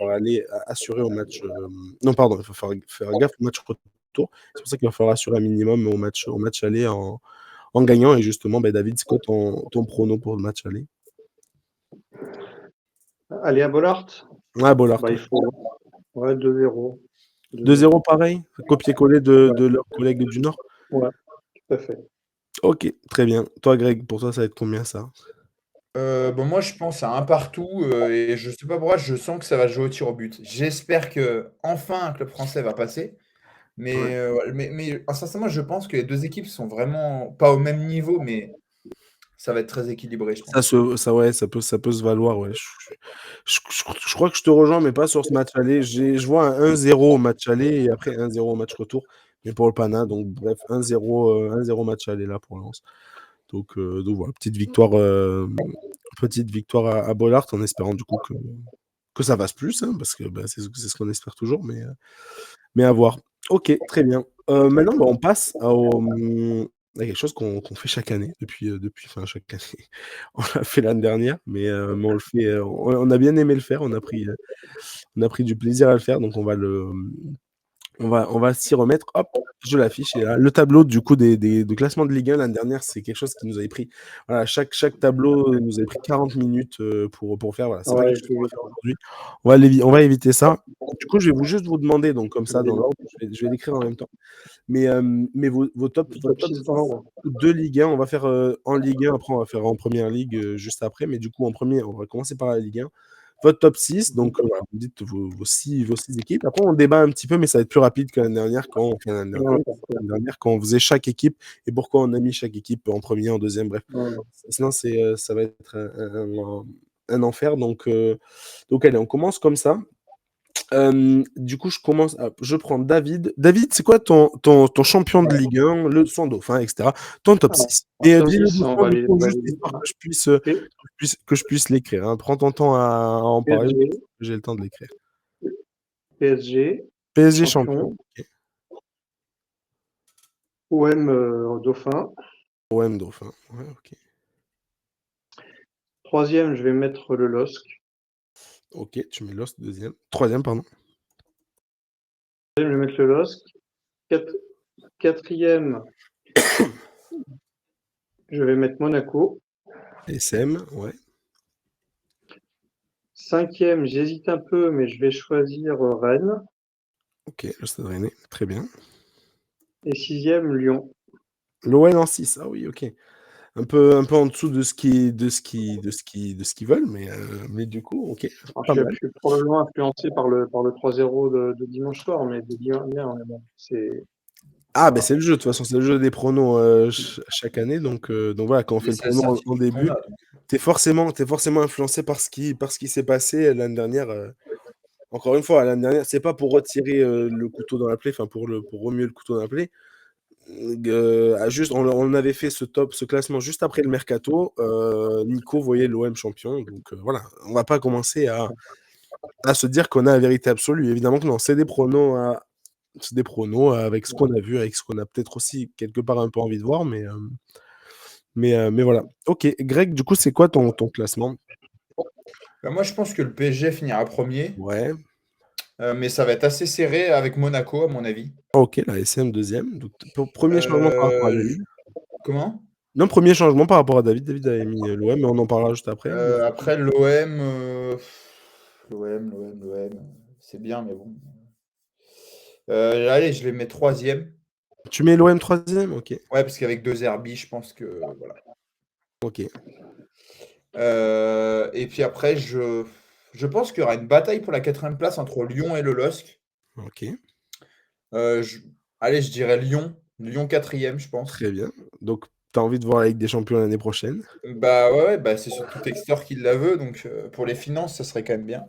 falloir aller assurer au match. Non, pardon, il faut faire gaffe au match retour. C'est pour ça qu'il va falloir assurer un minimum au match aller en gagnant. Et justement, David, c'est quoi ton prono pour le match aller? Aller à Bollaert, Ouais, Bollaert. il faut 2-0. 2-0 pareil? Copier-coller de leurs collègues du Nord? Ouais, tout à fait. Ok, très bien. Toi, Greg, pour toi, ça va être combien ça? Moi, je pense à un partout et je sais pas pourquoi, je sens que ça va jouer au tir au but. J'espère que enfin un club français va passer. Mais, sincèrement, je pense que les deux équipes sont vraiment pas au même niveau, mais ça va être très équilibré, je pense. Ça peut se valoir, ouais. Je crois que je te rejoins, mais pas sur ce match aller. Je vois un 1-0 au match aller et après 1-0 au match retour. Mais pour le Pana, donc bref, 1-0 match aller là pour Lens. Donc voilà, petite victoire à Bollaert en espérant du coup que ça passe plus, hein, parce que c'est ce qu'on espère toujours, mais à voir. Ok, très bien. Maintenant, on passe à quelque chose qu'on fait chaque année, enfin chaque année. On l'a fait l'année dernière, mais on le fait. On a bien aimé le faire, on a pris du plaisir à le faire, donc on va s'y remettre. Hop, je l'affiche. Et là, le tableau du coup de classement de Ligue 1 l'année dernière, c'est quelque chose qui nous avait pris. Voilà, chaque tableau nous avait pris 40 minutes pour faire. Voilà, c'est pas quelque chose qu'on va faire aujourd'hui. On va éviter ça. Du coup, je vais juste vous demander, donc comme ça, dans l'ordre, je vais l'écrire en même temps. Mais vos top 6 de Ligue 1, on va faire en Ligue 1, après on va faire en Première Ligue juste après. Mais du coup, en premier, on va commencer par la Ligue 1. Votre top 6, donc voilà, vous dites vos six équipes. Après, on débat un petit peu, mais ça va être plus rapide que l'année dernière quand on faisait chaque équipe et pourquoi on a mis chaque équipe en premier, en deuxième, bref. Sinon, ça va être un enfer. Donc allez, on commence comme ça. Du coup, je prends David. David, c'est quoi ton champion de Ligue 1, son dauphin, etc. Ton top 6. Et dis-le doucement, juste histoire que je puisse l'écrire. Hein. Prends ton temps à en parler. J'ai le temps de l'écrire. PSG champion. Okay. OM dauphin. OM dauphin, ouais, ok. Troisième, je vais mettre le LOSC. Ok, tu mets LOSC deuxième. Troisième, pardon. Je vais mettre le LOSC. Quatrième, je vais mettre Monaco. SM, ouais. Cinquième, j'hésite un peu, mais je vais choisir Rennes. Ok, le Stade Rennais, très bien. Et sixième, Lyon. L'OL en 6, ah oui, ok. Un peu en dessous de ce qu'ils veulent, mais du coup, ok. Je suis probablement influencé par le 3-0 de dimanche soir, mais de bien, c'est. C'est le jeu, de toute façon, c'est le jeu des pronos chaque année, donc voilà, quand on fait le prono en début, t'es forcément influencé par ce qui s'est passé l'année dernière. Encore une fois, l'année dernière, c'est pas pour retirer le couteau dans la plaie, enfin pour remuer le couteau dans la plaie. On avait fait ce classement juste après le mercato. Nico voyait l'OM champion, donc voilà, on va pas commencer à se dire qu'on a la vérité absolue. Évidemment que non, c'est des pronos avec ce qu'on a vu, avec ce qu'on a peut-être aussi quelque part un peu envie de voir, mais voilà. Ok, Greg, du coup, c'est quoi ton classement? Moi, je pense que le PSG finira premier. Ouais. Mais ça va être assez serré avec Monaco, à mon avis. Ok, la SM deuxième. Donc, premier changement par rapport à David. Comment? Non, premier changement par rapport à David. David avait mis l'OM, mais on en parlera juste après. Après, l'OM, c'est bien, mais bon. Allez, je les mets troisième. Tu mets l'OM troisième? Ok. Ouais, parce qu'avec 2 Herbie, je pense que voilà. Ok. Et puis après, je pense qu'il y aura une bataille pour la 4e place entre Lyon et le LOSC. Ok. Allez, je dirais Lyon. Lyon 4e, je pense. Très bien. Donc, tu as envie de voir la Ligue des Champions l'année prochaine? Ouais, c'est surtout Textor qui la veut, donc pour les finances, ça serait quand même bien.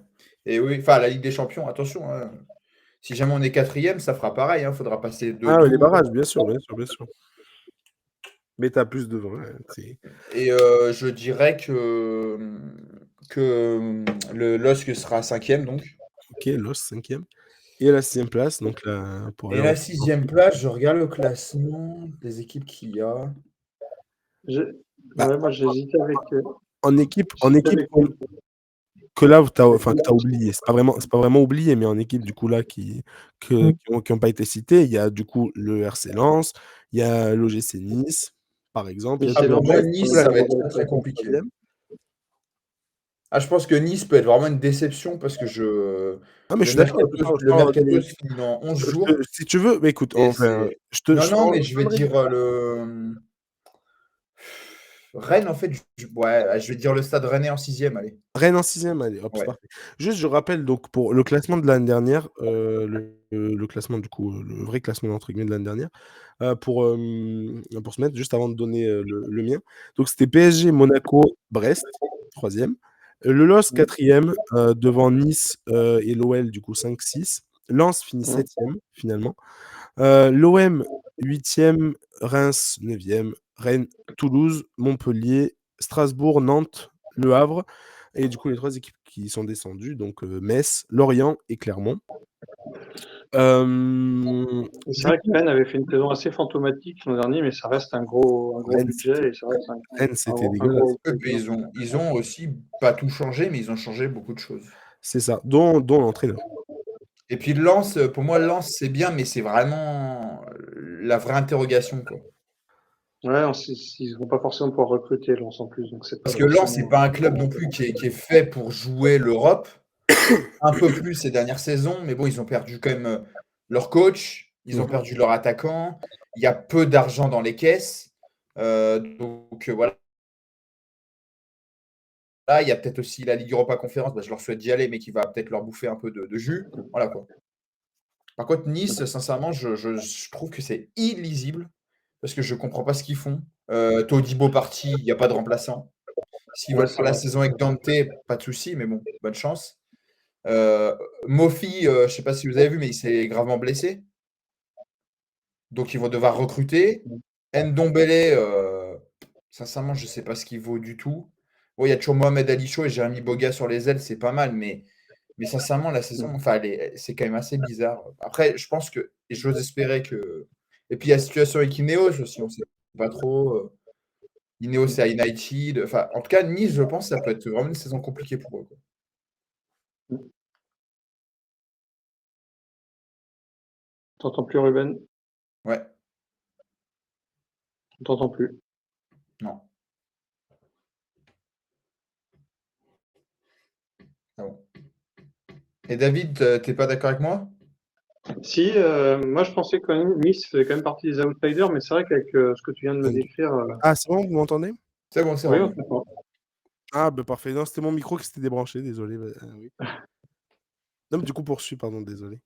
Et oui, enfin, la Ligue des Champions, attention, hein, si jamais on est 4e, ça fera pareil, il faudra passer 2 tours. Les tours. barrages, bien sûr. Mais tu as plus de 20. Et je dirais que le LOSC sera 5e, donc. Ok, LOSC 5e. Et la 6e place, donc là, Et la 6e place, je regarde le classement des équipes qu'il y a. Moi, j'hésitais avec. En équipe, que là, que t'as oublié. C'est pas vraiment oublié, mais en équipe, du coup, là, qui ont pas été cités, il y a, du coup, le RC Lens, il y a l'OGC Nice, par exemple. Il y a C'est pour toujours moi, Lens, Brest, du coup, Nice, là, ça qui va est être très, très compliqué. 3e. Je pense que Nice peut être vraiment une déception parce que Ah, mais je suis d'accord avec toi, le mercato se finit dans 11 jours si tu veux, mais écoute, et enfin, c'est non, mais je vais donnerai- dire, Rennes, en fait, ouais, je vais dire le Stade Rennais en 6e, allez. Rennes en 6e, allez, hop, c'est Ouais. parfait. Juste, je rappelle, donc, pour le classement de l'année dernière, le classement, du coup, le vrai classement, entre guillemets, de l'année dernière, pour se mettre, juste avant de donner le mien. Donc, c'était PSG, Monaco, Brest, 3e. Le LOS, 4e, devant Nice et l'OL, du coup, 5-6. Lens finit 7e, finalement. L'OM, 8e, Reims, 9e, Rennes, Toulouse, Montpellier, Strasbourg, Nantes, Le Havre. Et du coup, les 3 équipes qui sont descendues, donc Metz, Lorient et Clermont. C'est vrai que Rennes avait fait une saison assez fantomatique l'an dernier, mais ça reste un gros Rennes, budget et ça reste Rennes, c'était un dégueulasse. gros. Ils ont aussi pas tout changé, mais ils ont changé beaucoup de choses. C'est ça, dont l'entraîneur. Et puis Lens, pour moi, Lens, c'est bien, mais c'est vraiment la vraie interrogation, quoi. Ouais, ils vont pas forcément pouvoir recruter Lens en plus, donc c'est pas Parce que Lens, c'est forcément. pas un club non plus qui est fait pour jouer l'Europe. Un peu plus ces dernières saisons, mais bon, ils ont perdu quand même leur coach, ils ont perdu leur attaquant, il y a peu d'argent dans les caisses. Donc voilà. Là, il y a peut-être aussi la Ligue Europa Conférence, je leur souhaite d'y aller, mais qui va peut-être leur bouffer un peu de jus. Voilà quoi. Par contre, Nice, sincèrement, je trouve que c'est illisible parce que je ne comprends pas ce qu'ils font. Todibo parti, il n'y a pas de remplaçant. S'ils veulent faire la saison avec Dante, pas de souci, mais bon, bonne chance. Mofi, je ne sais pas si vous avez vu, mais il s'est gravement blessé. Donc, ils vont devoir recruter. Ndombele, sincèrement, je ne sais pas ce qu'il vaut du tout. Bon, il y a toujours Mohamed Ali Chaud et Jérémy Boga sur les ailes, c'est pas mal, mais sincèrement, la saison, enfin, c'est quand même assez bizarre. Après, je pense que, et j'ose espérer que. Et puis, il y a la situation avec Ineos aussi, on ne sait pas trop. Ineos, c'est à United. Enfin, en tout cas, Nice, je pense que ça peut être vraiment une saison compliquée pour eux, quoi. T'entends plus, Ruben? Ouais, On t'entend plus. non. Ah bon. Et David, t'es pas d'accord avec moi? Si, moi je pensais que Nice faisait quand même partie des outsiders, mais c'est vrai qu'avec ce que tu viens de me décrire, Ah, c'est bon, vous m'entendez? C'est oui, bon. on t'entend. Ah, bah parfait. Non, c'était mon micro qui s'était débranché, désolé. Oui. Non, mais du coup, poursuis, pardon, désolé.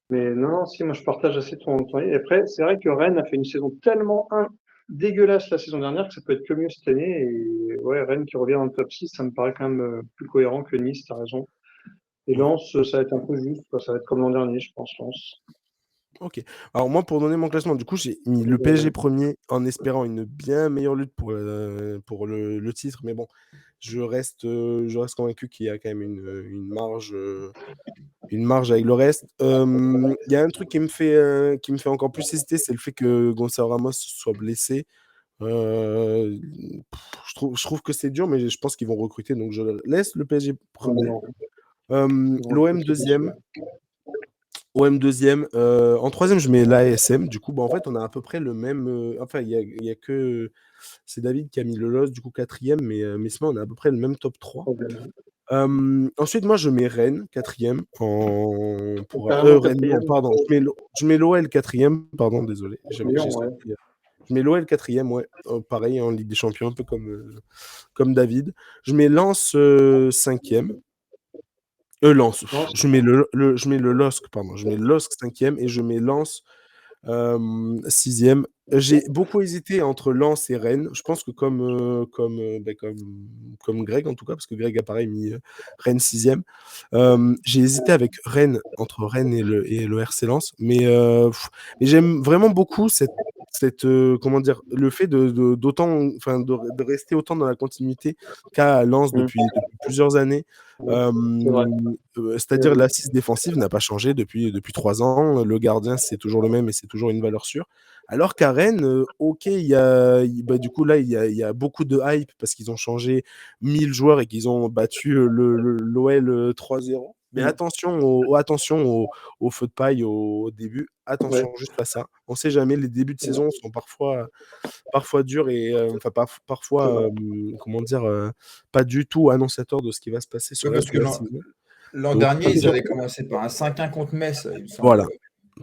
Mais non, si, moi je partage assez ton avis. Et après, c'est vrai que Rennes a fait une saison tellement dégueulasse la saison dernière que ça peut être que mieux cette année. Et ouais, Rennes qui revient dans le top 6, ça me paraît quand même plus cohérent que Nice, t'as raison. Et Ouais. Lens, ça va être un peu juste, quoi. Ça va être comme l'an dernier, je pense, Lens. Ok. Alors moi, pour donner mon classement, du coup, j'ai mis le PSG premier en espérant une bien meilleure lutte pour le titre. Mais bon, je reste convaincu qu'il y a quand même une marge avec le reste. Il y a un truc qui me fait encore plus hésiter, c'est le fait que Gonçalo Ramos soit blessé. Je trouve que c'est dur, mais je pense qu'ils vont recruter. Donc je laisse le PSG premier. L'OM deuxième. OM deuxième. En troisième, je mets l'ASM. Du coup, bah, en fait, on a à peu près le même. Enfin, il y a que. C'est David qui a mis le LOS, du coup, quatrième, mais sinon, on a à peu près le même top 3. Ensuite, moi, je mets Rennes, quatrième. Carrément Rennes, non, quatrième. pardon. Je mets l'OL quatrième. Pardon, désolé. J'ai Lyon, ouais. sorti, je mets l'OL quatrième, ouais. Pareil, en Ligue des Champions, un peu comme David. Je mets Lens cinquième. Lens. Je mets je mets le LOSC, pardon. Je mets le LOSC cinquième et je mets Lens sixième. J'ai beaucoup hésité entre Lens et Rennes. Je pense que comme Greg, en tout cas, parce que Greg a pareil mis Rennes sixième. J'ai hésité avec Rennes, entre Rennes et le RC Lens. Mais j'aime vraiment beaucoup comment dire, le fait de rester autant dans la continuité qu'a Lens depuis plusieurs années. C'est vrai. C'est-à-dire l'assise défensive n'a pas changé depuis 3 ans. Le gardien, c'est toujours le même et c'est toujours une valeur sûre. Alors qu'à Rennes, ok, du coup là, il y a beaucoup de hype parce qu'ils ont changé 1000 joueurs et qu'ils ont battu l'OL 3-0. Mais attention au feu de paille au début. Attention juste à ça. On ne sait jamais. Les débuts de saison sont parfois durs et parfois, comment dire, pas du tout annonciateurs de ce qui va se passer sur Oui, le parce reste que de la saison. l'an Donc, dernier, ils avaient commencé par un 5-1 contre Metz, il me semble. voilà,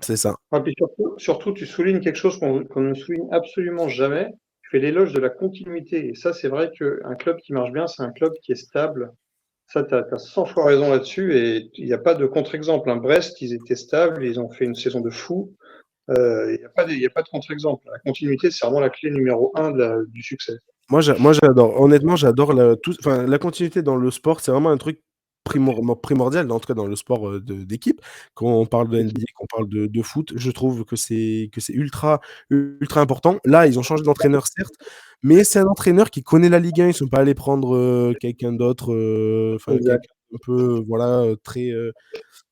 c'est ça. Puis surtout, tu soulignes quelque chose qu'on ne souligne absolument jamais. Tu fais l'éloge de la continuité. Et ça, c'est vrai qu'un club qui marche bien, c'est un club qui est stable. Ça, tu as 100 fois raison là-dessus. Et il n'y a pas de contre-exemple. Brest, ils étaient stables, ils ont fait une saison de fou. Il n'y a pas de contre-exemple. La continuité, c'est vraiment la clé numéro 1 du succès. Moi, j'adore. Honnêtement, j'adore la continuité dans le sport. C'est vraiment un truc primordial, en tout cas dans le sport d'équipe. Quand on parle de NBA, qu'on parle de foot, je trouve que c'est ultra, ultra important. Là, ils ont changé d'entraîneur, certes, mais c'est un entraîneur qui connaît la Ligue 1. Ils ne sont pas allés prendre quelqu'un d'autre, quelqu'un un peu, voilà, très.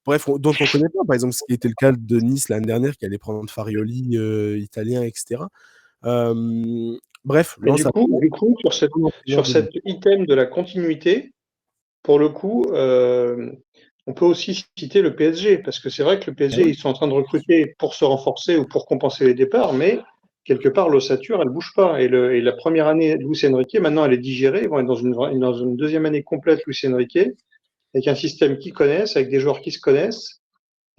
Bref, dont on ne connaît pas. Par exemple, ce qui était le cas de Nice l'année dernière, qui allait prendre Farioli, italien, etc. Bref, Et Lens a du coup, sur cet item de la continuité, pour le coup, on peut aussi citer le PSG, parce que c'est vrai que le PSG, ils sont en train de recruter pour se renforcer ou pour compenser les départs, mais quelque part, l'ossature, elle bouge pas. Et la première année de Luis Enrique, maintenant, elle est digérée. Ils vont être dans une deuxième année complète, Luis Enrique, avec un système qu'ils connaissent, avec des joueurs qui se connaissent,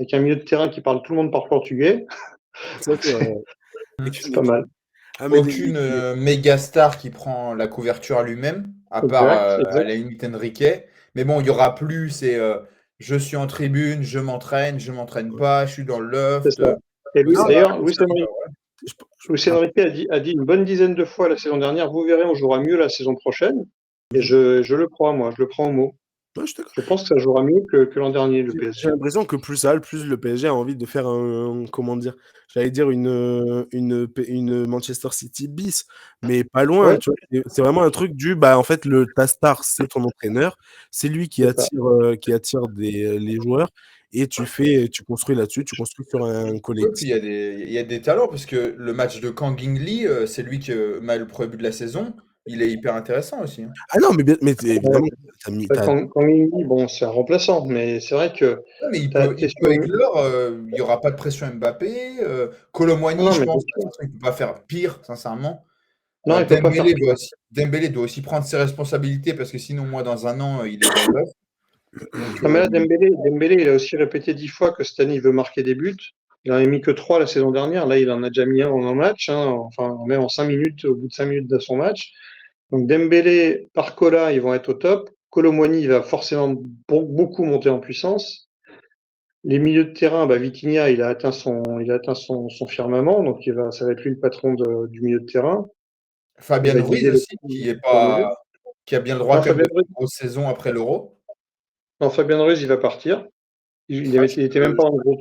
avec un milieu de terrain qui parle, tout le monde parle portugais. C'est pas mal. Aucune méga star qui prend la couverture à lui-même, à part à la limite Enrique. Mais bon, il n'y aura plus, je suis en tribune, je m'entraîne pas, je suis dans le loft. C'est ça. Et d'ailleurs, Luis Enrique a dit une bonne dizaine de fois la saison dernière, vous verrez, on jouera mieux la saison prochaine. Et je le crois, moi, je le prends au mot. Ouais, je pense que ça jouera mieux que l'an dernier, le PSG. J'ai l'impression que plus le PSG a envie de faire comment dire, j'allais dire une Manchester City bis, mais pas loin. Ouais. Tu vois, c'est vraiment un truc en fait, ta star, c'est ton entraîneur, c'est lui qui attire les joueurs, et tu construis là-dessus, tu construis sur un Oui, puis collectif. il y a des talents, parce que le match de Kang In Lee, c'est lui qui met le premier but de la saison. Il est hyper intéressant aussi. Hein. Ah non, mais évidemment, Quand il dit, bon, c'est un remplaçant, mais c'est vrai que. Ouais, mais il peut éclore, il n'y aura pas de pression Mbappé. Kolo Muani, je pense qu'il ne peut pas faire pire, sincèrement. Non, il peut pas faire pire. Dembélé doit aussi prendre ses responsabilités, parce que sinon, moi, dans un an, il est dans le bœuf. Non, mais là, Dembélé, il a aussi répété 10 fois que cette année, il veut marquer des buts. Il n'en a mis que 3 la saison dernière. Là, il en a déjà mis un en match, enfin, même en 5 minutes, au bout de 5 minutes de son match. Donc, Dembélé, Barcola, ils vont être au top. Kolo Muani, il va forcément beaucoup monter en puissance. Les milieux de terrain, Vitinha, il a atteint son firmament, donc ça va être lui le patron du milieu de terrain. Fabien Ruiz aussi, qui a bien le droit quand même de faire une grosse saison après l'Euro. Non, Fabien Ruiz, il va partir. Il était même pas en groupe.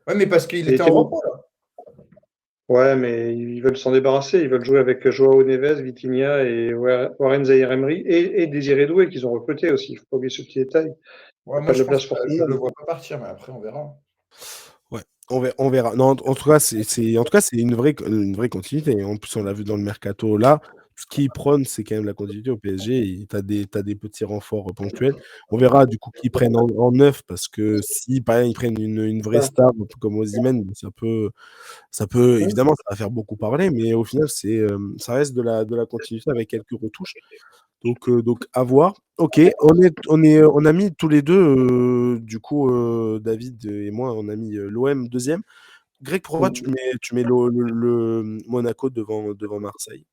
Ouais, mais parce qu'il était en repos, là. Ouais, mais ils veulent s'en débarrasser. Ils veulent jouer avec Joao Neves, Vitinha et Warren Zaïre-Emery et Désiré Doué qu'ils ont recruté aussi. Il ne faut pas oublier ce petit détail. Ouais, moi, je ne le vois pas partir, mais après, on verra. Ouais, on verra. Non, en tout cas, c'est une vraie continuité. En plus, on l'a vu dans le mercato là. Ce qui prône, c'est quand même la continuité au PSG. Tu as des petits renforts ponctuels. On verra du coup qu'ils prennent en neuf, parce que si par exemple ils prennent une vraie star, un peu comme Osimhen, ça peut évidemment, ça va faire beaucoup parler, mais au final, ça reste de la continuité avec quelques retouches. Donc à voir. Ok, on a mis tous les deux, du coup, David et moi, on a mis l'OM deuxième. Greg, pourquoi tu mets le Monaco devant Marseille?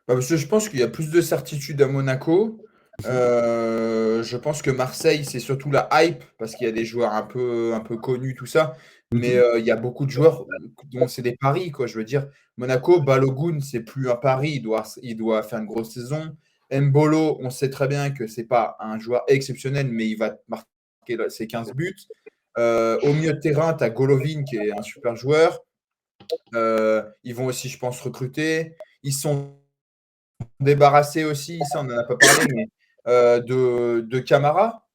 Parce que je pense qu'il y a plus de certitude à Monaco. Je pense que Marseille, c'est surtout la hype, parce qu'il y a des joueurs un peu connus, tout ça. Mais il y a beaucoup de joueurs dont c'est des paris, quoi. Je veux dire, Monaco, Balogun, c'est plus un pari. Il doit faire une grosse saison. Mbolo, on sait très bien que c'est pas un joueur exceptionnel, mais il va marquer ses 15 buts. Au milieu de terrain, tu as Golovin, qui est un super joueur. Ils vont aussi, je pense, recruter. Ils sont débarrassés aussi, ça on n'en a pas parlé, mais de Camara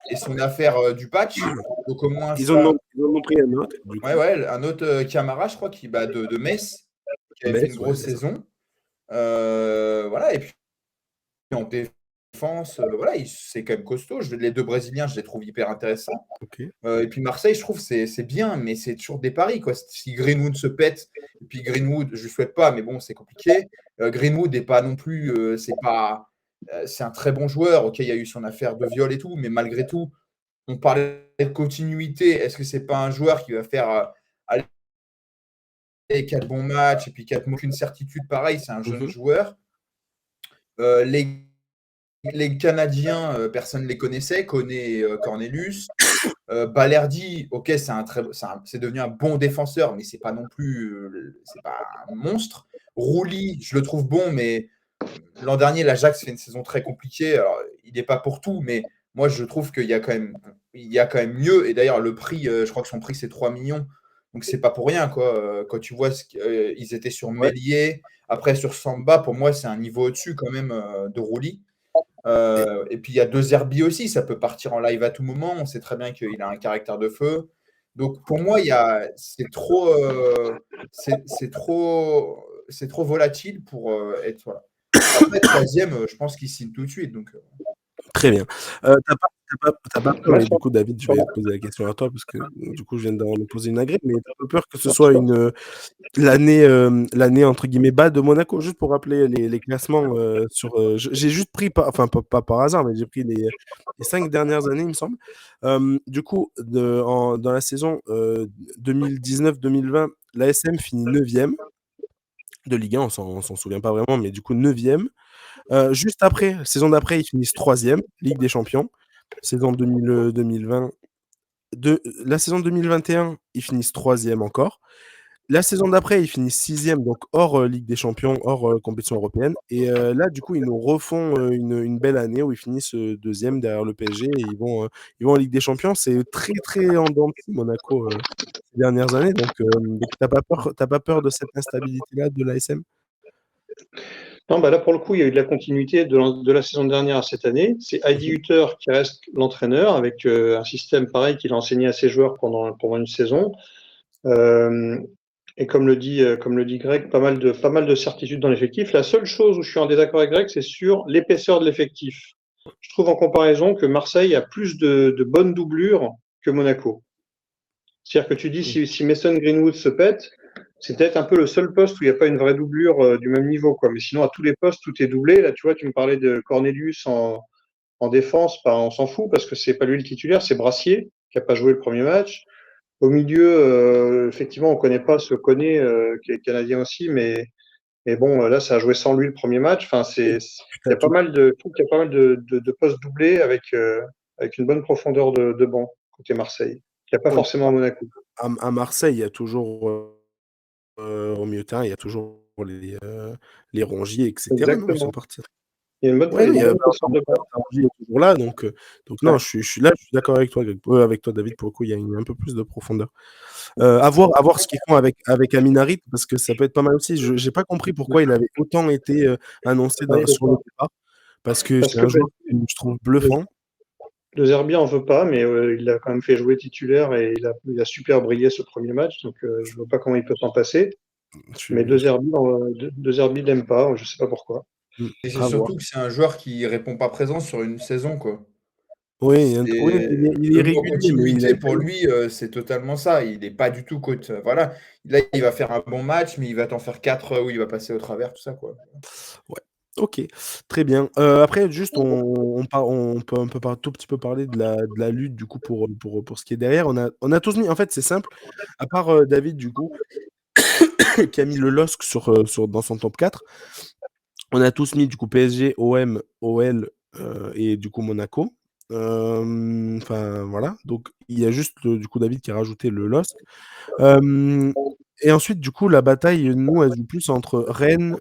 et son affaire du patch. Donc au moins ça. Ils en ont pris un autre, du Ouais, coup. ouais, un autre Camara, je crois, de Metz, qui avait fait une Metz, ouais, grosse c'est ça. saison. Voilà, et puis en défense, voilà, c'est quand même costaud. Les deux Brésiliens, je les trouve hyper intéressants. Ok. Et puis Marseille, je trouve c'est bien, mais c'est toujours des paris, quoi. Si Greenwood se pète, et puis Greenwood, je ne souhaite pas, mais bon, c'est compliqué. Greenwood n'est pas non plus, c'est un très bon joueur. Ok, il y a eu son affaire de viol et tout, mais malgré tout, on parlait de continuité. Est-ce que c'est pas un joueur qui va faire aller 4 bons matchs et puis 4 aucune certitude? Pareil, c'est un jeune Mhm. joueur. Les Canadiens, personne ne les connaissait, connaît Cornelius. Balerdi, ok, c'est devenu un bon défenseur, mais c'est pas non plus, c'est pas un monstre. Rouli, je le trouve bon, mais l'an dernier, l'Ajax fait une saison très compliquée. Alors, il n'est pas pour tout, mais moi, je trouve qu'il y a quand même mieux. Et d'ailleurs, le prix, je crois que son prix, c'est 3 millions. Donc, c'est pas pour rien, quoi. Quand tu vois ils étaient sur Ouais. Meslier, après sur Samba, pour moi, c'est un niveau au-dessus quand même de Rouli. Et puis il y a De Zerbi aussi, ça peut partir en live à tout moment. On sait très bien qu'il a un caractère de feu. Donc pour moi, c'est trop volatile pour être. Voilà. Après, troisième, je pense qu'il signe tout de suite. Donc, Très bien. T'as pas peur, Là, et du coup, David, je vais te poser la question à toi, parce que du coup, je viens d'en me poser une agrée, mais t'as pas peur que ce soit l'année entre guillemets bas de Monaco, juste pour rappeler les classements j'ai juste pris, pas par hasard, mais j'ai pris les 5 dernières années, il me semble. Du coup, dans la saison 2019-2020, l'ASM finit 9e de Ligue 1, on s'en souvient pas vraiment, mais du coup 9e. Juste après, saison d'après, ils finissent 3e, Ligue des Champions. Saison 2020, la saison 2021, ils finissent 3e encore. La saison d'après, ils finissent 6e, donc hors Ligue des Champions, hors compétition européenne. Et là, du coup, ils nous refont une belle année où ils finissent 2e derrière le PSG et ils vont en Ligue des Champions. C'est très, très en dents de scie, Monaco, ces dernières années. Donc t'as pas peur de cette instabilité-là de l'ASM? Non, bah là, pour le coup, il y a eu de la continuité de la saison dernière à cette année. C'est Heidi Hutter qui reste l'entraîneur avec un système pareil qu'il a enseigné à ses joueurs pendant une saison. Et comme le dit Greg, pas mal de certitudes dans l'effectif. La seule chose où je suis en désaccord avec Greg, c'est sur l'épaisseur de l'effectif. Je trouve en comparaison que Marseille a plus de bonnes doublures que Monaco. C'est-à-dire que tu dis si Mason Greenwood se pète, c'est peut-être un peu le seul poste où il n'y a pas une vraie doublure du même niveau, quoi. Mais sinon, à tous les postes, tout est doublé. Là, tu vois, tu me parlais de Cornelius en défense, bah, on s'en fout parce que c'est pas lui le titulaire, c'est Brassier qui a pas joué le premier match. Au milieu, effectivement, on connaît pas ce Koné qui est canadien aussi, mais bon, là, ça a joué sans lui le premier match. Enfin, il y a pas mal de, je trouve qu'il y a pas mal de postes doublés avec une bonne profondeur de banc côté Marseille. Il n'y a pas Ouais, forcément à Monaco. à Marseille, il y a toujours au milieu de terrain, il y a toujours les Rongier, etc. Non, ils sont Exactement. partis. Il y a une bonne, Ouais, il y il a y une a bonne profondeur de banc. Rongier est toujours là, donc non, Ouais. je suis là, je suis d'accord avec toi, Greg. Avec toi, David, pour le coup, il y a un peu plus de profondeur. À voir ce qu'ils font avec Aminarit, parce que ça peut être pas mal aussi. Je n'ai pas compris pourquoi il avait autant été annoncé Ouais, sur le départ, parce que parce c'est que un joueur que je trouve bluffant. De Zerbi en veut pas, mais il l'a quand même fait jouer titulaire et il a super brillé ce premier match, donc je vois pas comment il peut s'en passer. Mais Je- De Zerbi l'aime pas, je sais pas pourquoi. et c'est À voir. surtout que c'est un joueur qui répond pas présent sur une saison, quoi. Oui, oui, Et il est le mot régulier, mais il a continuité pour lui, c'est totalement ça. Il n'est pas du tout coach. Voilà. Là, il va faire un bon match, mais il va t'en faire 4 où il va passer au travers, tout ça, quoi. Ouais. Ok, très bien. Après, juste, on peut tout petit peu parler de la lutte, du coup, pour ce qui est derrière. On a tous mis, en fait, c'est simple, à part David, du coup, qui a mis le LOSC dans son top 4, on a tous mis, du coup, PSG, OM, OL et, du coup, Monaco. Enfin, voilà. Donc, il y a juste, du coup, David qui a rajouté le LOSC. Et ensuite, du coup, la bataille, nous, elle joue plus entre Rennes,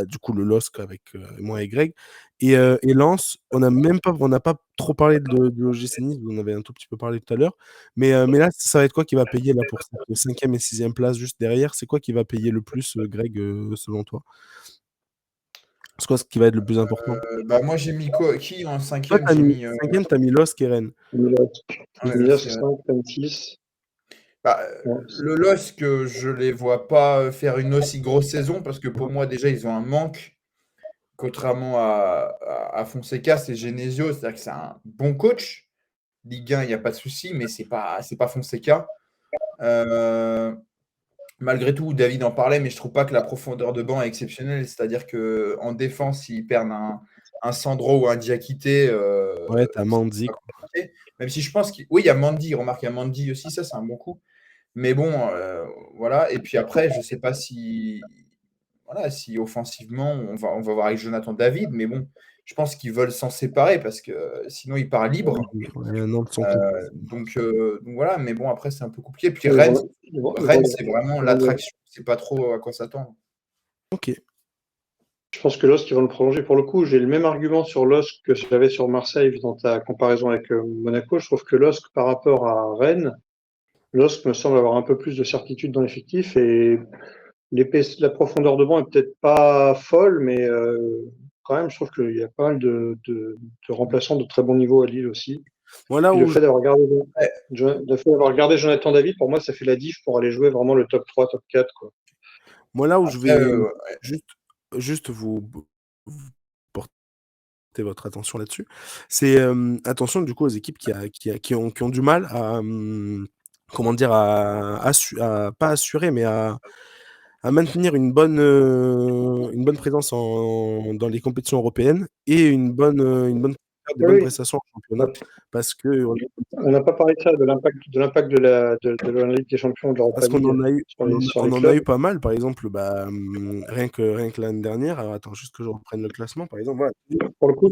du coup, le LOSC avec moi et Greg. Et Lens, on n'a pas trop parlé de l'OGC Nice, vous en avez un tout petit peu parlé tout à l'heure. Mais là, ça va être quoi qui va payer là, pour cette 5e et 6e place juste derrière? C'est quoi qui va payer le plus, Greg, selon toi? C'est quoi ce qui va être le plus important? Moi, j'ai mis qui en Toi, 5e? tu as J'ai mis mis. 5e, tu as mis LOSC et Rennes. Ouais, J'ai mis là, c'est merci. 5, 26. Bah, Ouais. le LOSC, je les vois pas faire une aussi grosse saison parce que pour moi, déjà, ils ont un manque, contrairement à Fonseca, c'est Genesio, c'est-à-dire que c'est un bon coach. Ligue 1, il n'y a pas de souci, mais c'est pas Fonseca. Malgré tout, David en parlait, mais je trouve pas que la profondeur de banc est exceptionnelle. C'est-à-dire qu'en défense, s'ils perdent un Sandro ou un Diakité, Ouais, tu as c'est Mandy, pas quoi. compliqué. Même si je pense qu'il. Oui, il y a Mandy, remarque, il y a Mandy aussi, ça, c'est un bon coup. Mais bon, voilà. Et puis après, je sais pas si offensivement, on va voir avec Jonathan David, mais bon, je pense qu'ils veulent s'en séparer parce que sinon, il part libre. Ouais, non, de son côté. Donc voilà, mais bon, après, c'est un peu compliqué. Puis Ils Rennes, vont- ils vont- ils Rennes, vont- c'est vraiment ils vont- l'attraction. C'est pas trop à quoi s'attendre. Ok. Je pense que LOSC, ils vont le prolonger. Pour le coup, j'ai le même argument sur LOSC que j'avais sur Marseille dans ta comparaison avec Monaco. Je trouve que LOSC, par rapport à Rennes, LOSC me semble avoir un peu plus de certitude dans l'effectif et la profondeur de banc est peut-être pas folle, mais quand même, je trouve qu'il y a pas mal de remplaçants de très bon niveau à Lille aussi. Moi, là Puis le où fait d'avoir regardé, Ouais. le fait d'avoir regardé Jonathan David, pour moi, ça fait la diff pour aller jouer vraiment le top 3, top 4, quoi. je Après, vais juste, juste vous porter votre attention là-dessus, c'est attention du coup aux équipes qui ont du mal à, comment dire, pas assurer, mais à maintenir une bonne présence dans les compétitions européennes et des bonnes Oui, prestations en oui. championnat. Parce que On n'a pas parlé de ça, de l'impact de la Ligue des Champions, de l'Europa Parce qu'on League en a eu, sur on les en a eu clubs. pas mal, par exemple, rien que l'année dernière. Alors attends, juste que je reprenne le classement, par exemple. Voilà. Pour le coup,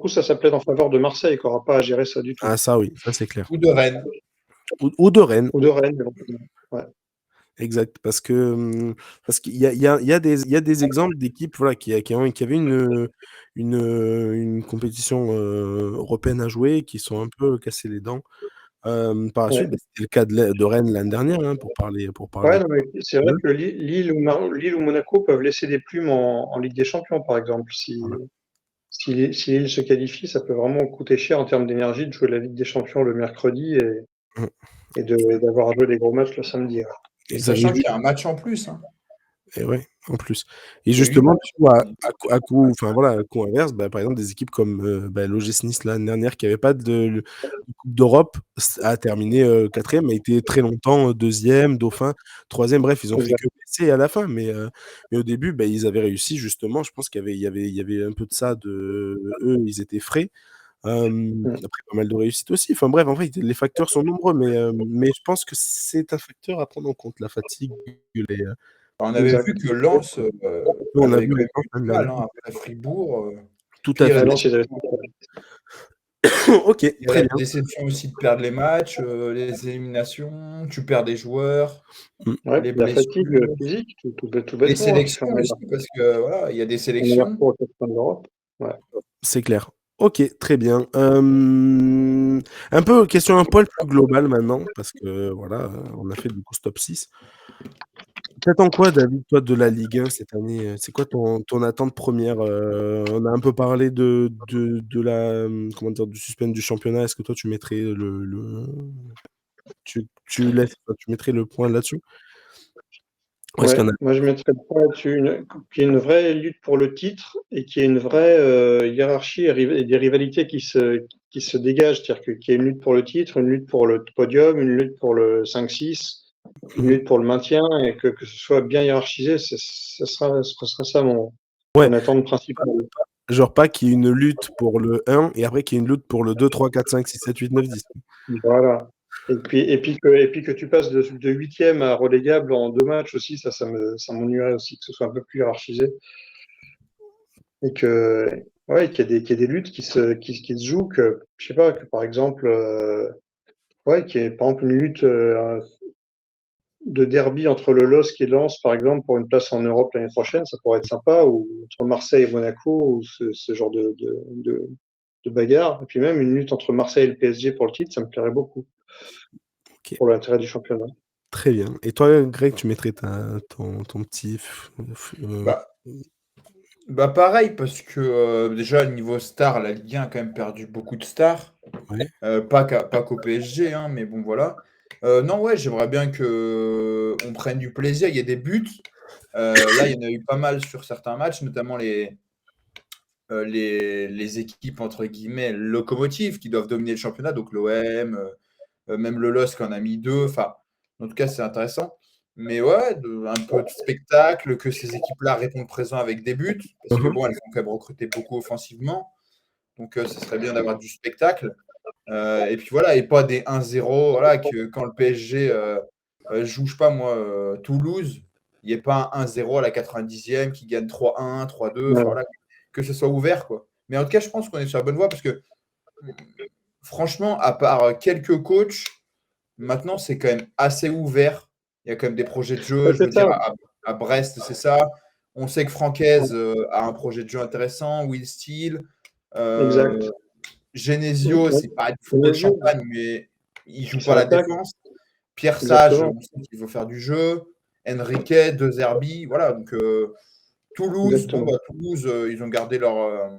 ça plaide en faveur de Marseille, qui n'aura pas à gérer ça du tout. Ah, ça oui, ça c'est clair. ou de Rennes. Ou de Rennes, Ou de Rennes, éventuellement. Ouais. exact. Parce qu'il y a des exemples d'équipes voilà, qui avaient une compétition européenne à jouer, et qui sont un peu cassés les dents. Par la Ouais. suite, c'était le cas de Rennes l'année dernière, hein, pour parler. Ouais, non, mais c'est vrai que Lille ou Monaco peuvent laisser des plumes en Ligue des Champions, par exemple. Voilà. Si Lille se qualifie, ça peut vraiment coûter cher en termes d'énergie de jouer la Ligue des Champions le mercredi Mm. et d'avoir à jouer des gros matchs le samedi. Et Ils avaient sachant qu'il y a un match en plus. Hein. Et ouais, en plus. Et Il y a 8 justement, matchs. du coup, enfin voilà, à coup inverse, par exemple, des équipes comme l'OGC Nice l'année dernière, qui n'avait pas de Coupe d'Europe, a terminé 4e, a été très longtemps 2e, dauphin, 3e. Bref, ils ont fait Exact. que baisser à la fin. Mais au début, ils avaient réussi, justement. Je pense qu'il y avait un peu de ça. Eux, ils étaient frais. Après, pas mal de réussite aussi. Enfin bref, en fait, les facteurs sont nombreux, mais je pense que c'est un facteur à prendre en compte, la fatigue. On avait Exact. vu que Lens On a avait vu quand même l'exemple eu l'année du mal dernière. après Fribourg. Tout à Puis fait. Ouais, non, ils avaient- Ok, il y a très la bien. déception aussi de perdre les matchs, les éliminations, tu perds des joueurs, Mm. Ouais, les puis la fatigue blessures, physique, tout les bêtement, hein, sélections aussi, parce que voilà, il y a des on est là sélections. pour le championnat d'Europe. Ouais. C'est clair. Ok, très bien. Un peu question un poil plus globale maintenant, parce que voilà, on a fait du coup ce top 6. T'attends quoi, David, toi, de la Ligue 1 cette année? C'est quoi ton attente première? On a un peu parlé de la, comment dire, du suspense du championnat. Est-ce que toi, tu mettrais tu mettrais le point là-dessus? Ou est-ce qu'il y Ouais, en a? moi je mettrais le point là-dessus, qu'il y ait une vraie lutte pour le titre et qu'il y ait une vraie hiérarchie et des rivalités qui se dégagent, c'est-à-dire qu'il y ait une lutte pour le titre, une lutte pour le podium, une lutte pour le 5-6, une Mhm. lutte pour le maintien et que ce soit bien hiérarchisé, ce sera ça Ouais, mon attente principale. genre pas qu'il y ait une lutte pour le 1 et après qu'il y ait une lutte pour le 2, 3, 4, 5, 6, 7, 8, 9, 10. Voilà. Et puis que tu passes de 8e à relégable en 2 matchs aussi, ça m'ennuierait aussi, que ce soit un peu plus hiérarchisé. Et qu'il y ait des luttes qui se jouent, que, je sais pas, que par exemple, qu'il y ait par exemple une lutte de derby entre le LOSC et Lens, par exemple, pour une place en Europe l'année prochaine, ça pourrait être sympa, ou entre Marseille et Monaco, ou ce genre de bagarre. Et puis même une lutte entre Marseille et le PSG pour le titre, ça me plairait beaucoup, Ok, pour l'intérêt du championnat. très bien. Et toi, Greg, tu mettrais ton petit. Bah, Bah pareil, parce que déjà, niveau star, la Ligue 1 a quand même perdu beaucoup de stars. Ouais. Pas qu'au PSG, hein, mais bon, voilà. Non, ouais, j'aimerais bien que on prenne du plaisir. Il y a des buts. Là, il y en a eu pas mal sur certains matchs, notamment les équipes, entre guillemets, locomotives qui doivent dominer le championnat, donc l'OM, même le LOSC en a mis 2. Enfin, en tout cas, c'est intéressant. Mais ouais, un peu de spectacle, que ces équipes-là répondent présent avec des buts, parce que Mhm. bon, elles ont quand même recruté beaucoup offensivement. Donc, ce serait bien d'avoir du spectacle. Et puis voilà, et pas des 1-0. Voilà, que quand le PSG joue, je sais pas moi, Toulouse, il n'y ait pas un 1-0 à la 90e qui gagne 3-1, 3-2. Enfin Ouais. voilà, que ce soit ouvert, quoi. Mais en tout cas, je pense qu'on est sur la bonne voie parce que franchement, à part quelques coachs, maintenant, c'est quand même assez ouvert. Il y a quand même des projets de jeu. Ouais, Je veux c'est ça. dire, à Brest, c'est ça. On sait que Francaise a un projet de jeu intéressant. Will Steele. Exact. Genesio, c'est pas du football Genesio, champagne, mais il joue ça pas la attaque. défense. Pierre Sage, Exactement. on sait qu'il veut faire du jeu. Enrique, De Zerbi. Voilà. Donc, Toulouse, bon, Exactement. bah, Toulouse, ils ont gardé leur.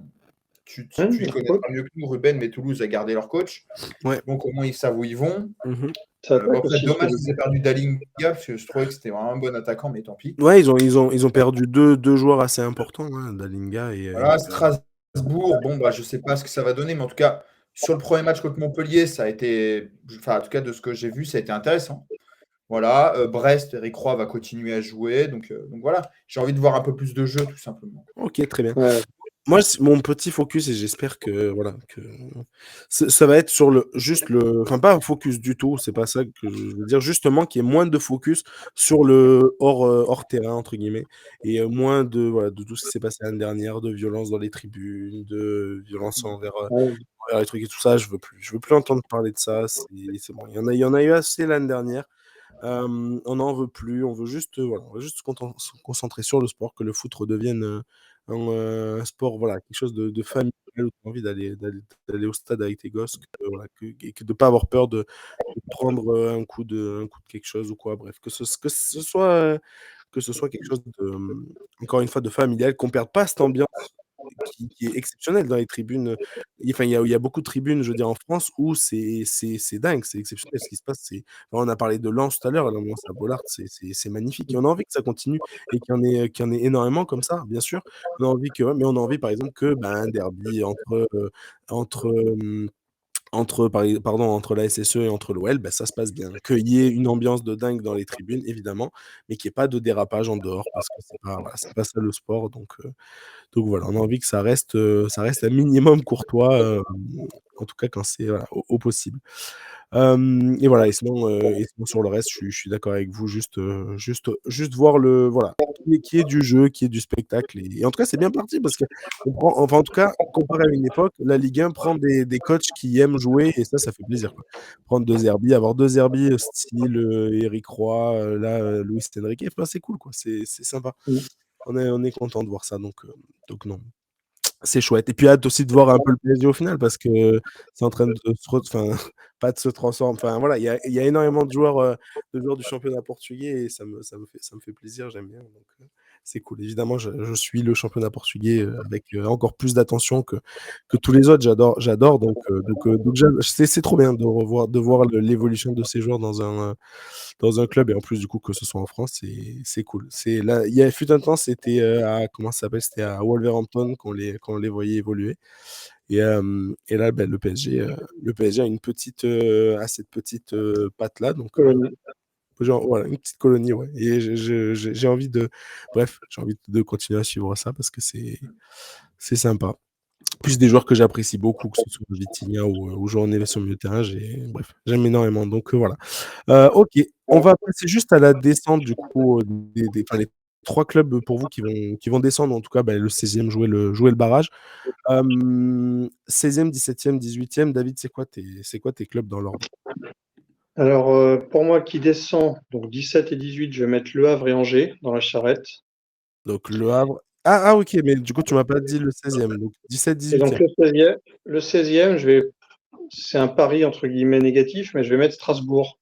Tu les Leur connaîtras coach, mieux que nous, Ruben, mais Toulouse a gardé leur coach. Ouais. Donc, au moins, ils savent où ils vont. Mhm. ça Bon, attaque après, aussi, dommage Toulouse. qu'ils aient perdu Dalinga, parce que je trouvais que c'était vraiment un bon attaquant, mais tant pis. Ouais, ils ont perdu deux joueurs assez importants, hein, Dalinga et Voilà, Strasbourg, bon, bah, je sais pas ce que ça va donner, mais en tout cas, sur le premier match contre Montpellier, ça a été, enfin, en tout cas, de ce que j'ai vu, ça a été intéressant. Voilà, Brest, Eric Roy va continuer à jouer, donc voilà, j'ai envie de voir un peu plus de jeu, tout simplement. Ok, très bien. Ouais. Moi, mon petit focus, et j'espère que voilà, que ça va être sur enfin pas un focus du tout, c'est pas ça que je veux dire, justement qu'il y ait moins de focus sur le hors terrain entre guillemets, et moins de voilà de tout ce qui s'est passé l'année dernière, de violence dans les tribunes, de violence Ouais. envers les trucs et tout ça. Je veux plus entendre parler de ça. C'est bon. Il y en a eu assez l'année dernière. On n'en veut plus, on veut juste, voilà, on veut juste se concentrer sur le sport, que le foot redevienne un sport, voilà, quelque chose de familial où tu as envie d'aller au stade avec tes gosses, voilà, et que de ne pas avoir peur de prendre un coup de quelque chose ou quoi, bref, que ce soit quelque chose de, encore une fois, de familial, qu'on perde pas cette ambiance qui est exceptionnelle dans les tribunes. Enfin, il y a beaucoup de tribunes, je veux dire, en France où c'est dingue, c'est exceptionnel ce qui se passe. On a parlé de Lens tout à l'heure, l'ambiance à Bollaert, c'est magnifique. Et on a envie que ça continue et qu'il y en ait énormément comme ça, bien sûr. On a envie mais on a envie, par exemple, que un derby entre, entre la SSE et entre l'OL, bah, ça se passe bien. Qu'il y ait une ambiance de dingue dans les tribunes, évidemment, mais qu'il n'y ait pas de dérapage en dehors, parce que c'est pas ça le sport. Donc voilà, on a envie que ça reste un minimum courtois, en tout cas quand c'est voilà, au possible. Et voilà, et sinon sur le reste, je suis d'accord avec vous, juste voir voilà, qu'il y ait du jeu, qu'il y ait du spectacle, et en tout cas, c'est bien parti parce qu'on prend, enfin en tout cas, comparé à une époque, la Ligue 1 prend des coachs qui aiment jouer, et ça fait plaisir, quoi. Prendre 2 Zerbi, avoir 2 Zerbi, style Eric Roy, là, Luis Enrique, enfin, c'est cool, quoi. C'est sympa. Mm. On est content de voir ça, donc non. C'est chouette. Et puis hâte aussi de voir un peu le PSG au final, parce que c'est en train de enfin, pas de se transformer. Enfin voilà, il y a énormément de joueurs du championnat portugais, et ça me fait plaisir, j'aime bien. Donc c'est cool. Évidemment, je suis le championnat portugais avec encore plus d'attention que tous les autres. J'adore. Donc c'est trop bien de voir l'évolution de ces joueurs dans un club, et en plus du coup que ce soit en France, c'est cool. Là, il y a fut un temps, c'était à comment ça s'appelle? C'était à Wolverhampton qu'on les voyait évoluer, et là, ben, le PSG a cette petite patte là, donc Colonie. genre voilà, une petite colonie, ouais, et j'ai envie de continuer à suivre ça parce que c'est sympa. Plus des joueurs que j'apprécie beaucoup, que ce soit Vitinha ou João Neves sur le milieu de terrain, bref, j'aime énormément, donc voilà. OK, on va passer juste à la descente du coup, enfin, les 3 clubs pour vous qui vont descendre, en tout cas, bah, le 16e jouer le barrage. 16e, 17e, 18e, David, c'est quoi tes clubs dans l'ordre? Alors, pour moi qui descend, donc 17 et 18, je vais mettre Le Havre et Angers dans la charrette. Donc Le Havre. Ah, ok, mais du coup, tu m'as pas dit le 16e. Donc 17, Et donc 18e. le 16e, c'est un pari entre guillemets négatif, mais je vais mettre Strasbourg.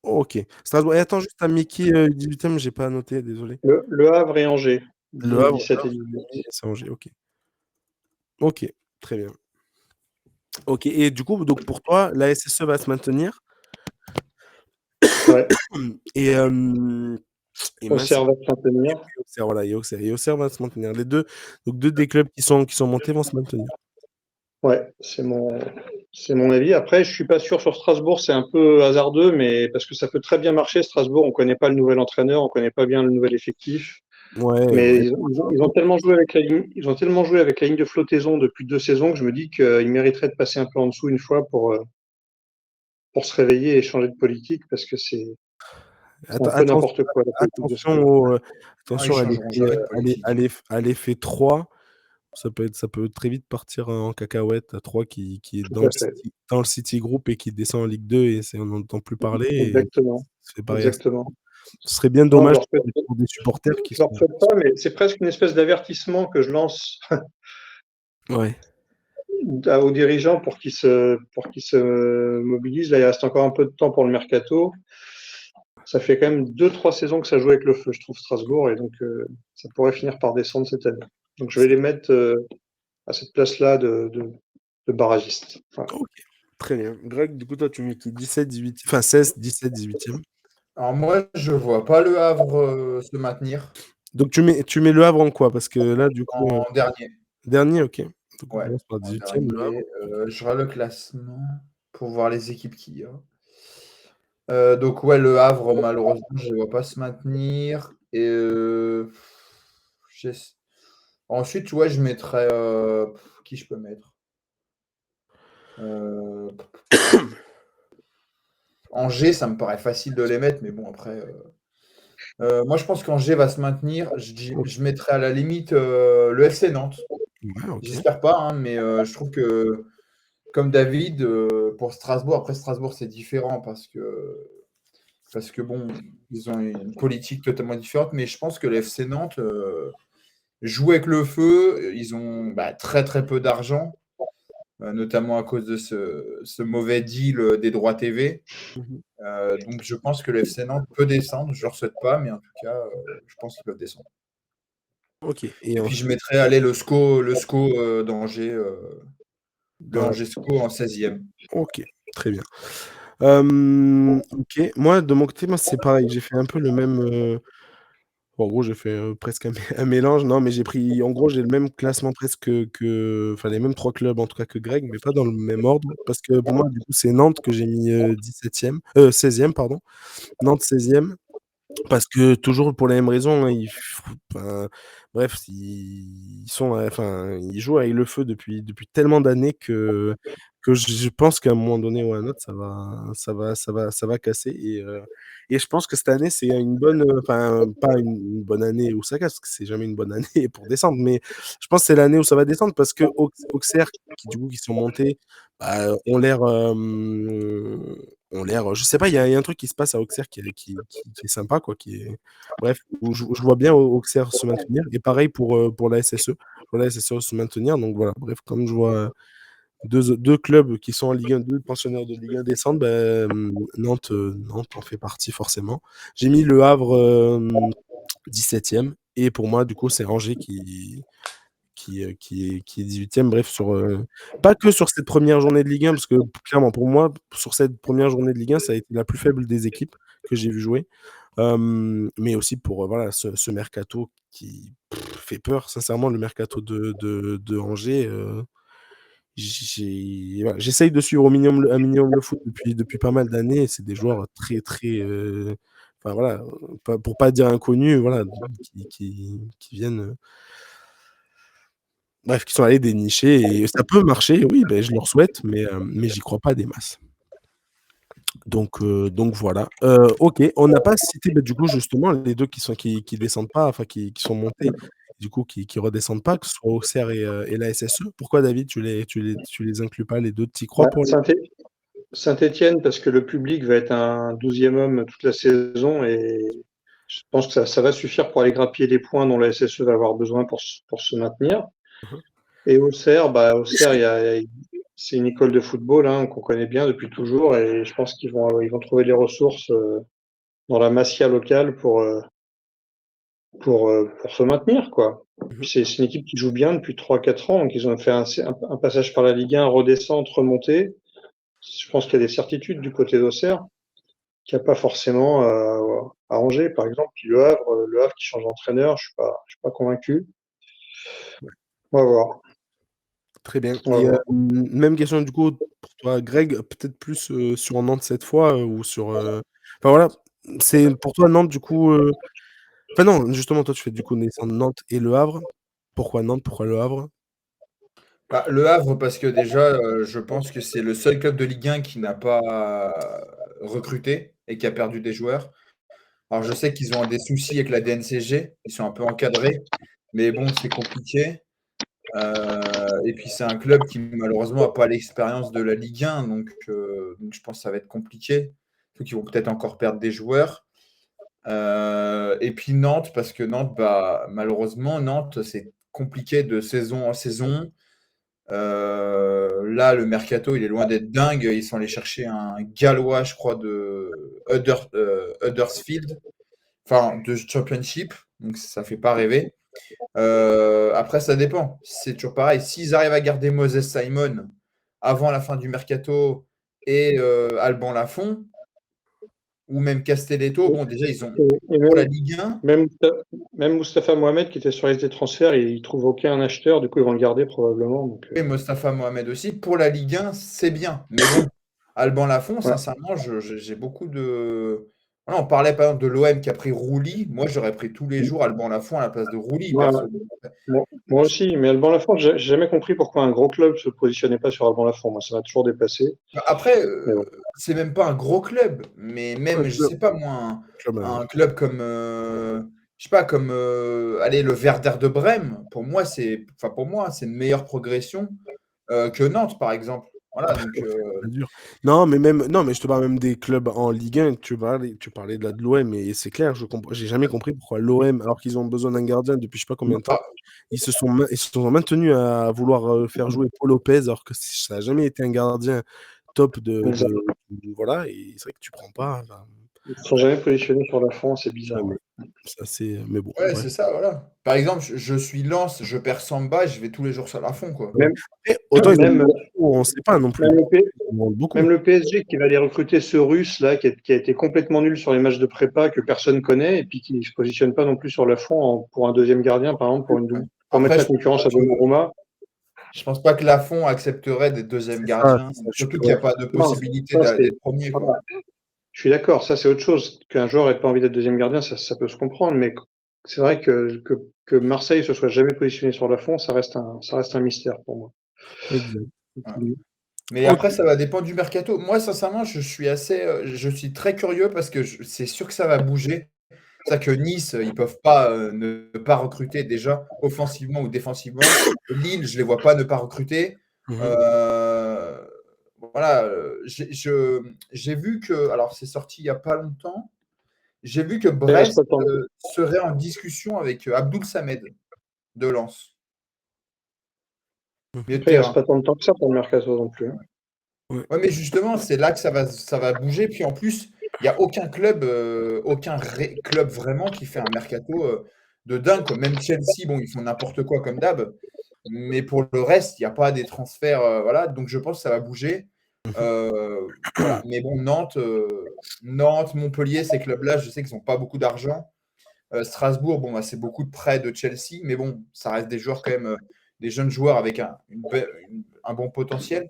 Ok. Strasbourg. Et attends, juste à Mickey, 18e, j'ai pas noté, désolé. Le Havre et Angers, Le Havre, 17 et 18. c'est Angers, ok. Ok, très bien. Ok, et du coup, donc pour toi, la SSE va se maintenir Ouais. et, mince, Auxerre va se maintenir. Auxerre, voilà, et Auxerre va se maintenir. Les deux, donc deux des clubs qui sont montés vont se maintenir. Ouais, c'est mon avis. Après, je suis pas sûr sur Strasbourg, c'est un peu hasardeux, mais parce que ça peut très bien marcher, Strasbourg, on connaît pas le nouvel entraîneur, on connaît pas bien le nouvel effectif. Ouais, Mais ouais. ils ont tellement joué avec la ligne, ils ont tellement joué avec la ligne de flottaison depuis 2 saisons que je me dis qu'ils mériteraient de passer un peu en dessous une fois pour se réveiller et changer de politique parce que c'est un peu n'importe quoi la politique de ce Attention, club. Ah, ils attention changeront jamais de politique. à l'effet 3. Ça peut très vite partir en cacahuète à 3 qui est Tout à fait. dans le City Group et qui descend en Ligue 2 et on n'entend plus parler. Et Exactement. c'est pareil à ça. Exactement. Ce serait bien Non, dommage pour des supporters qui je leur sont. souhaite pas, mais c'est presque une espèce d'avertissement que je lance Ouais. aux dirigeants pour qu'ils se mobilisent. Là, il reste encore un peu de temps pour le mercato. Ça fait quand même 2-3 saisons que ça joue avec le feu, je trouve, Strasbourg, et donc ça pourrait finir par descendre cette année. Donc je vais les mettre à cette place-là de barragiste. Voilà. Ok, très bien. Greg, du coup, toi, tu mets qui 17, 18, enfin 16, 17, 18e. Alors moi, je vois pas Le Havre se maintenir Donc tu mets Le Havre en quoi? Parce que là, du coup, en dernier. dernier, ok. Donc on Ouais, commence par en 18e, Le Havre. dernier. Je regarde le classement pour voir les équipes qu'il y a. Donc ouais, Le Havre, malheureusement, je ne vois pas se maintenir. Et j'ess- ensuite, ouais, je mettrais qui je peux mettre? Euh, Angers, ça me paraît facile de les mettre, mais bon, après. Moi, je pense qu'Angers va se maintenir. Ok. Je mettrais à la limite le FC Nantes. Ouais, ok. J'espère pas, hein, mais je trouve que, comme David, pour Strasbourg, après Strasbourg, c'est différent parce que bon, ils ont une politique totalement différente, mais je pense que le FC Nantes joue avec le feu. Ils ont très très peu d'argent, notamment à cause de ce mauvais deal des droits TV. Mhm. Donc je pense que le FC Nantes peut descendre. Je ne leur souhaite pas, mais en tout cas, je pense qu'ils peuvent descendre. Ok. Et Et puis je ensuite, mettrais aller le SCO d'Angers, le dans la. Angers SCO en 16e. Ok, très bien. Ok. Moi, de mon côté, c'est pareil. J'ai fait un peu le même. En gros, j'ai fait presque un mélange. Non, mais j'ai pris. En gros, j'ai le même classement presque enfin, les mêmes trois clubs, en tout cas que Greg, mais pas dans le même ordre. Parce que pour moi, du coup, c'est Nantes que j'ai mis 17e, 16e, pardon. Nantes 16e. Parce que toujours pour les mêmes raisons, hein, enfin, bref, ils jouent avec le feu depuis tellement d'années que je pense qu'à un moment donné ou à un autre, ça va casser. Et je pense que cette année, c'est une bonne, enfin, pas une bonne année où ça casse, parce que c'est jamais une bonne année pour descendre, mais je pense que c'est l'année où ça va descendre parce que Auxerre, du coup, qui sont montés, ont l'air, je sais pas, il y a un truc qui se passe à Auxerre qui est sympa, quoi, bref, où je vois bien Auxerre se maintenir, et pareil pour la SSE, je vois la SSE se maintenir, donc voilà, bref, comme je vois deux clubs qui sont en Ligue 1, deux pensionnaires de Ligue 1 descendre, Nantes en fait partie forcément. J'ai mis Le Havre 17e, et pour moi, du coup, c'est Angers qui est 18e. Bref, pas que sur cette première journée de Ligue 1, parce que clairement, pour moi, sur cette première journée de Ligue 1, ça a été la plus faible des équipes que j'ai vu jouer. Mais aussi pour voilà, ce mercato qui fait peur, sincèrement, le mercato de Angers. Voilà, j'essaye de suivre un minimum le foot depuis pas mal d'années, et c'est des joueurs très, très. Enfin voilà, pour pas dire inconnus, voilà, qui viennent. Bref, qui sont allés dénicher, et ça peut marcher, oui, ben, je leur souhaite, mais j'y crois pas des masses. Donc voilà. Ok, on n'a pas cité, du coup, justement, les deux qui descendent pas, enfin qui sont montés, du coup, qui redescendent pas, que ce soit Auxerre et la SSE. Pourquoi, David, tu les inclus pas, les deux? Tu y crois Ouais, pour les. Saint-Étienne, parce que le public va être un 12e homme toute la saison et je pense que ça va suffire pour aller grappiller les points dont la SSE va avoir besoin pour se maintenir. Mhm. Et Auxerre, c'est une école de football qu'on connaît bien depuis toujours et je pense qu'ils vont trouver les ressources dans la Masia locale pour se maintenir, quoi. Mhm. C'est une équipe qui joue bien depuis 3-4 ans, donc ils ont fait un passage par la Ligue 1, redescente, remontée. Je pense qu'il y a des certitudes du côté d'Auxerre, qu'il n'y a pas forcément à Angers, par exemple. Puis le Havre qui change d'entraîneur, je suis pas convaincu. On va voir. Très bien. On va Et voir. même question du coup pour toi, Greg, peut-être plus sur Nantes cette fois ou sur. Enfin voilà, c'est pour toi Nantes du coup. Enfin non, justement toi tu fais du coup naissance Nantes et Le Havre. Pourquoi Nantes? Pourquoi Le Havre? Bah, Le Havre, parce que déjà, je pense que c'est le seul club de Ligue 1 qui n'a pas recruté et qui a perdu des joueurs. Alors, je sais qu'ils ont des soucis avec la DNCG, ils sont un peu encadrés, mais bon, c'est compliqué. Et puis, c'est un club qui, malheureusement, n'a pas l'expérience de la Ligue 1, donc je pense que ça va être compliqué. Surtout qu'ils vont peut-être encore perdre des joueurs. Et puis Nantes, parce que Nantes, bah, malheureusement, Nantes, c'est compliqué de saison en saison. Là, le mercato, il est loin d'être dingue. Ils sont allés chercher un Gallois, je crois, de Huddersfield, enfin de Championship. Donc ça fait pas rêver. Après, ça dépend. C'est toujours pareil. S'ils arrivent à garder Moses Simon avant la fin du mercato et Alban Lafont, ou même Castelletto, bon, déjà, ils ont Et pour la Ligue 1. même Moustapha Mohamed qui était sur la liste des transferts, il trouve aucun acheteur, du coup ils vont le garder probablement. Donc, Et Mostafa Mohamed aussi. Pour la Ligue 1, c'est bien. Mais bon, Alban Lafont, ouais. sincèrement, j'ai beaucoup de. Voilà, on parlait par exemple de l'OM qui a pris Rouli. Moi, j'aurais pris tous les jours Alban Lafont à la place de Rouli, Ouais, perso. moi aussi, mais Alban Lafont, j'ai jamais compris pourquoi un gros club se positionnait pas sur Alban Lafont. Moi, ça m'a toujours dépassé. Après, Mais bon. c'est même pas un gros club, mais même, Ouais, je sais pas moi, club, un club comme, je sais pas, comme, allez, le Werder de Brême. Pour moi, c'est une meilleure progression que Nantes, par exemple. Voilà, donc. c'est dur. Non, mais je te parle même des clubs en Ligue 1. Tu parlais de l'OM, et c'est clair, j'ai jamais compris pourquoi l'OM, alors qu'ils ont besoin d'un gardien depuis je sais pas combien de temps, Ah, ils se sont maintenus à vouloir faire jouer Paul Lopez, alors que ça n'a jamais été un gardien top voilà, et c'est vrai que tu prends pas. Enfin, Ils ne sont jamais positionnés sur Lafont, c'est bizarre. jamais. Ça, mais bon, ouais, bref. c'est ça, voilà. Par exemple, je suis Lens, je perds Samba, je vais tous les jours sur la fond, quoi. Ouais. Même, Et autant ils en même, demandent beaucoup, on sait pas non plus. même, le, P- Ils en demandent beaucoup. même le PSG qui va aller recruter ce Russe là, qui a été complètement nul sur les matchs de prépa, que personne connaît, et puis qui ne se positionne pas non plus sur Lafont pour un deuxième gardien, par exemple, pour mettre Après, la concurrence à Donnarumma. je pense pas que Lafont accepterait des deuxièmes C'est ça, gardiens, c'est ça, surtout qu'il n'y a pas de Non, possibilité ça, d'être premier, quoi. je suis d'accord, ça c'est autre chose. Qu'un joueur n'ait pas envie d'être deuxième gardien, ça peut se comprendre, mais c'est vrai que Marseille se soit jamais positionné sur Lafont, ça reste un mystère pour moi. exact. Voilà. Mais Ok. après, ça va dépendre du mercato. Moi, sincèrement, je suis très curieux parce que c'est sûr que ça va bouger. C'est ça que Nice, ils peuvent pas ne pas recruter déjà offensivement ou défensivement. Lille, je les vois pas ne pas recruter. Mhm. Euh, voilà, j'ai vu que, alors c'est sorti il y a pas longtemps, j'ai vu que Il reste Brest pas tant, serait en discussion avec Abdoul Samed de Lens, milieu de après, il reste terrain. pas tant de temps que ça pour le mercato non plus. Ouais. Ouais, mais justement, c'est là que ça va bouger. Puis en plus, il n'y a aucun club, club vraiment qui fait un mercato de dingue, quoi. Même Chelsea, bon, ils font n'importe quoi comme d'hab. Mais pour le reste, il n'y a pas des transferts. Voilà, donc je pense que ça va bouger. Voilà. Mais bon, Nantes, Montpellier, ces clubs-là, je sais qu'ils n'ont pas beaucoup d'argent. Strasbourg, bon, bah, c'est beaucoup de prêts de Chelsea, mais bon, ça reste des joueurs quand même, des jeunes joueurs avec un bon potentiel.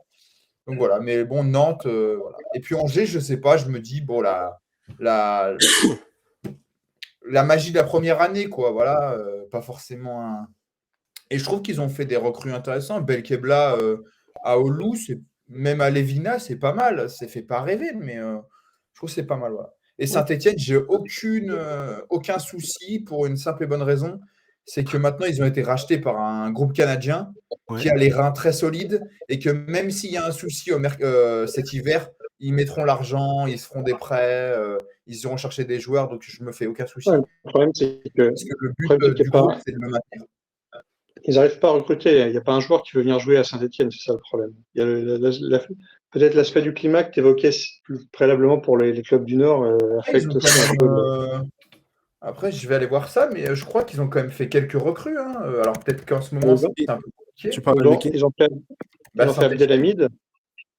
Donc voilà, mais bon, Nantes, voilà. Et puis Angers, je sais pas, je me dis, bon, la, la magie de la première année, quoi, voilà, pas forcément un. Et je trouve qu'ils ont fait des recrues intéressantes. Belkebla à Oulu, même à Lévina, c'est pas mal. C'est fait pas rêver, mais je trouve que c'est pas mal, voilà. Et Saint-Etienne, j'ai aucun souci pour une simple et bonne raison, c'est que maintenant ils ont été rachetés par un groupe canadien Ouais. qui a les reins très solides et que même s'il y a un souci cet hiver, ils mettront l'argent, ils se feront des prêts, ils iront chercher des joueurs, donc je me fais aucun souci. Ouais, le problème, c'est que Parce que le problème, c'est but qu'il y du a pas- groupe, c'est de le maintenir. ils n'arrivent pas à recruter. Il n'y a pas un joueur qui veut venir jouer à Saint-Etienne, c'est ça le problème. Il y a peut-être l'aspect du climat que tu évoquais préalablement pour les clubs du Nord Après, ils affecte ont aussi quand un peu. même, après, je vais aller voir ça, mais je crois qu'ils ont quand même fait quelques recrues. Hein. Alors peut-être qu'en ce moment, Ils c'est ont- un peu compliqué. Tu parles de qui? Ils ont fait Saint-Etienne. Abdelhamid.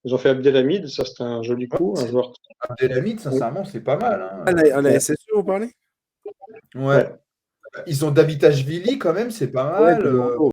Ils ont fait Abdelhamid, ça c'était un joli coup, un joueur. Abdelhamid, sincèrement, c'est pas mal. Hein. À la SSE, vous parlez? Ouais. Ils ont Davidashvili quand même, c'est pas mal.